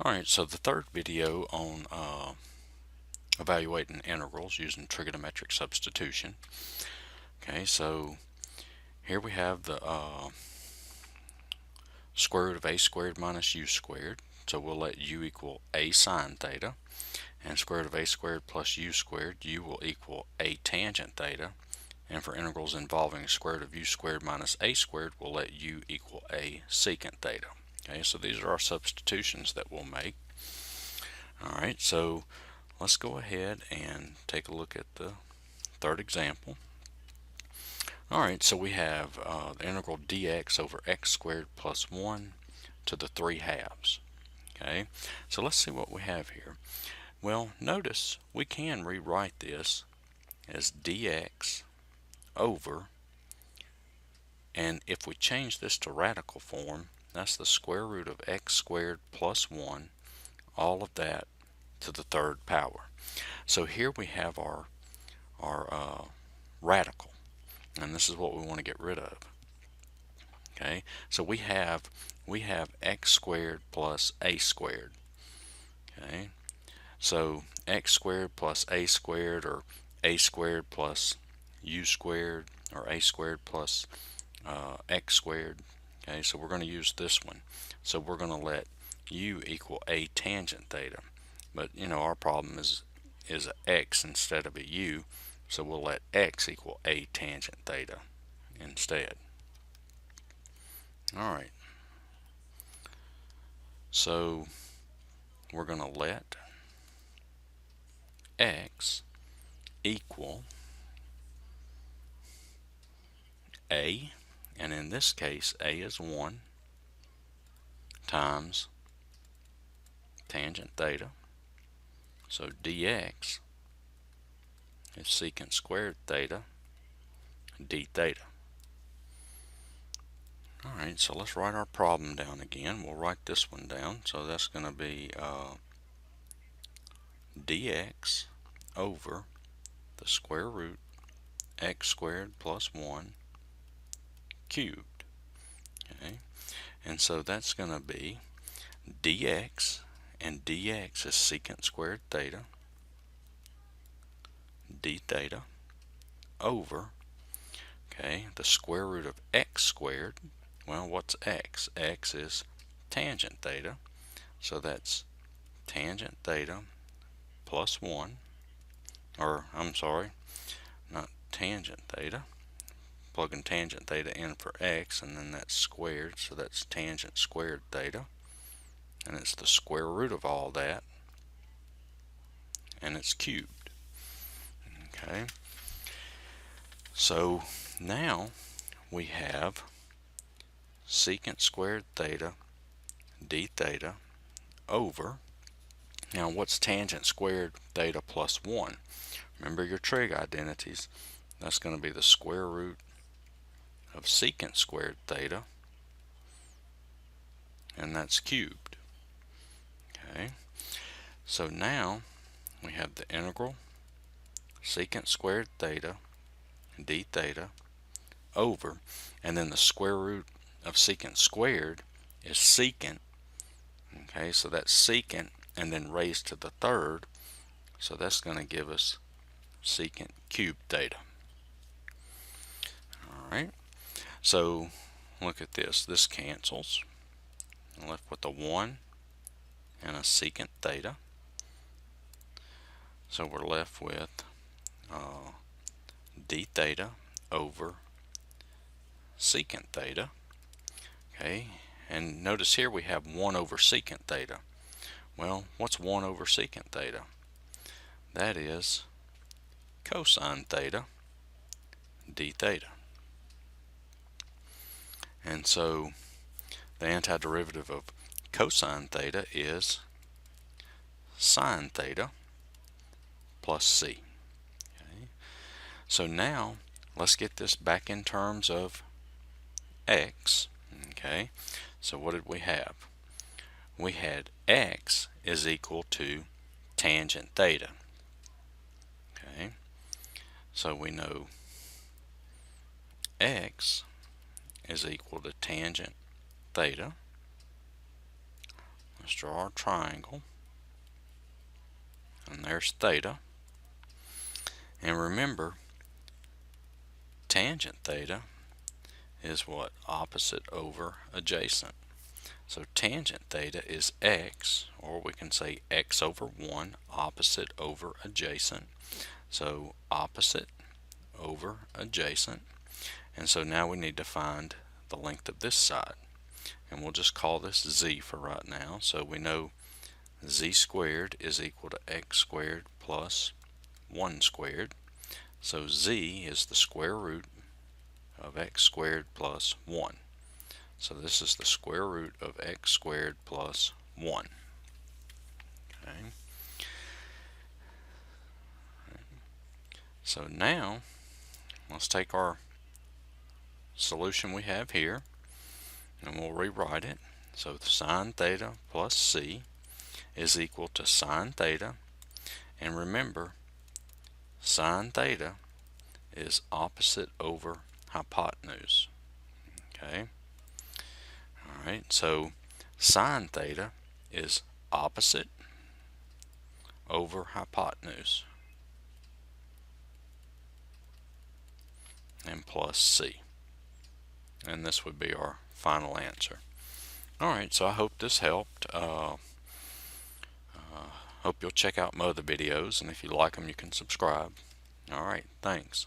Alright, so the third video on evaluating integrals using trigonometric substitution. Okay, so here we have the square root of a squared minus u squared. So we'll let u equal a sine theta. And square root of a squared plus u squared, u will equal a tangent theta. And for integrals involving square root of u squared minus a squared, we'll let u equal a secant theta. Okay, so these are our substitutions that we'll make. Alright, so let's go ahead and take a look at the third example. Alright, so we have the integral dx over x squared plus 1 to the 3 halves. Okay, so let's see what we have here. Well, notice we can rewrite this as dx over, and if we change this to radical form, that's the square root of x squared plus 1, all of that to the third power. So here we have our radical, and this is what we want to get rid of. Okay, so we have x squared plus a squared. Okay, so x squared plus a squared, or a squared plus u squared, or a squared plus x squared. Okay, so we're going to use this one. So we're going to let u equal a tangent theta. But you know, our problem is a x instead of a u, so we'll let x equal a tangent theta instead. Alright, so we're going to let x equal a, and in this case a is 1 times tangent theta. So dx is secant squared theta d theta. Alright, so let's write our problem down again. We'll write this one down. So that's going to be dx over the square root x squared plus 1 cubed. Okay, and so that's going to be dx, and dx is secant squared theta d theta over, okay, the square root of x squared. Well, what's x? X is tangent theta, so that's tangent theta plus 1, or I'm sorry, not tangent theta, plugging tangent theta in for x, and then that's squared, so that's tangent squared theta, and it's the square root of all that, and it's cubed. Okay, so now we have secant squared theta d theta over, now what's tangent squared theta plus 1? Remember your trig identities. That's going to be the square root of secant squared theta, and that's cubed. Okay, so now we have the integral secant squared theta d theta over, and then the square root of secant squared is secant. Okay, so that's secant and then raised to the third, so that's going to give us secant cubed theta. Alright, so look at this. This cancels. I'm left with a 1 and a secant theta. So we're left with d theta over secant theta. Okay, and notice here we have 1 over secant theta. Well, what's 1 over secant theta? That is cosine theta d theta. And so the antiderivative of cosine theta is sine theta plus c. Okay, so now let's get this back in terms of x. Okay, so what did we have? We had x is equal to tangent theta. Okay, so we know x is equal to tangent theta. Let's draw our triangle, and there's theta. And remember, tangent theta is what? Opposite over adjacent. So tangent theta is x, or we can say x over 1, opposite over adjacent. So opposite over adjacent. And so now we need to find the length of this side. And we'll just call this z for right now. So we know z squared is equal to x squared plus 1 squared. So z is the square root of x squared plus 1. So this is the square root of x squared plus 1. Okay. So now let's take our solution we have here and we'll rewrite it. So sine theta plus c is equal to sine theta, and remember, sine theta is opposite over hypotenuse. Okay. Alright, so sine theta is opposite over hypotenuse and plus c. And this would be our final answer. Alright, so I hope this helped. Hope you'll check out my other videos, and if you like them, you can subscribe. Alright, thanks.